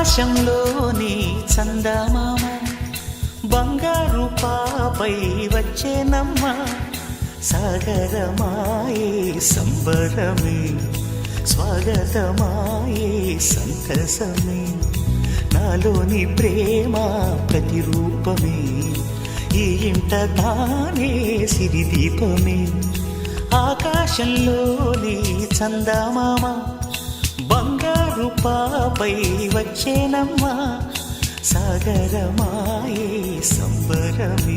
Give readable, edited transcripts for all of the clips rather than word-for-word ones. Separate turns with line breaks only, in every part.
ఆకాశంలోని చందమామ బంగారు పాపై వచ్చేనమ్మ సాగరమాయే సంబరమే స్వాగతమాయే సంతసమే నాలోని ప్రేమ ప్రతిరూపమే ఈ ఇంట తానే సిరిదీపమే ఆకాశంలోని చందమామ బంగారు పాపై వచ్చేనమ్మా సాగరమాయే సంబరమే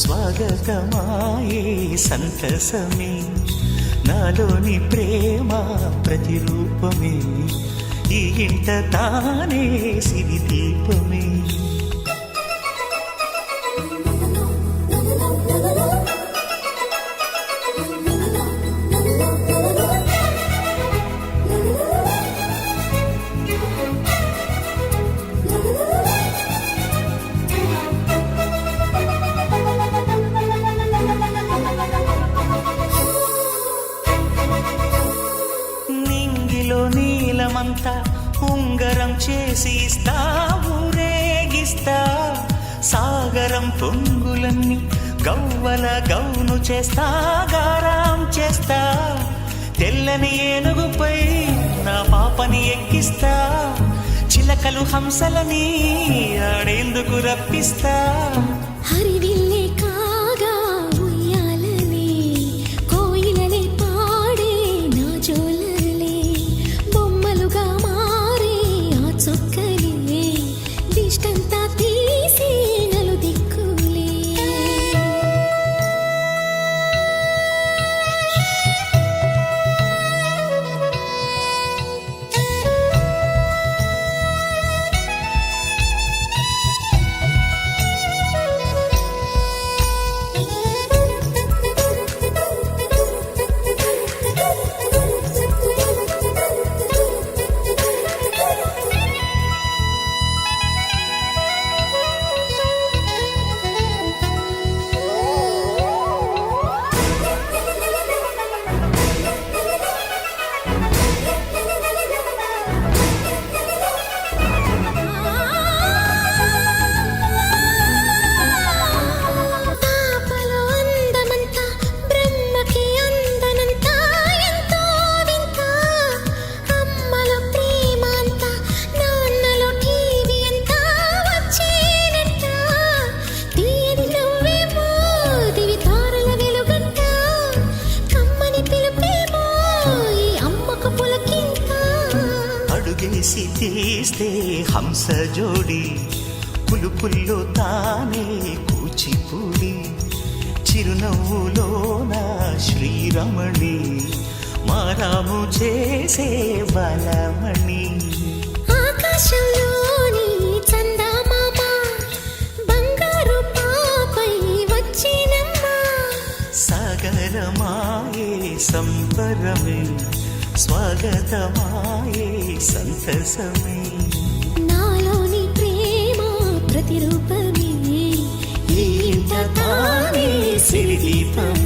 స్వాగతమాయే సంతసమే నాలోని ప్రేమ ప్రతిరూపమే ఈ ఇంట తానే సిరిదీపమే నీలమంతా ఉంగరం చేసి ఇస్తా ఊరేగిస్తా సాగరం పొంగులన్నీ గవ్వల గౌను చేస్తా గారాం చేస్తా తెల్లని ఏనుగుపై నా పాపని ఎక్కిస్తా చిలకలు హంసలని ఆడేందుకు రప్పిస్తా
హరివిల్లే కాగా ఉయ్యాలనే కోయిలనే పాడే నా జోలలే బొమ్మలుగా మారే ఆ చొక్కలే దిష్టంతా తీసి నలు దిక్కులే
అడుగేసి తీస్తే హంస జోడి పులుపుల్లో తానే కూచిపూడి చిరునవ్వులోన శ్రీరమణి మారాము చేసే బలమణి
ఆకాశంలోని చందమామ బంగారు పాపై వచ్చినమ్మా
సాగరమాయే సంబరమే స్వాగతమాయే సంతసమే
నాలోని ప్రేమ ప్రతిరూపమే
ఈ ఇంట తానే సిరిదీపమే.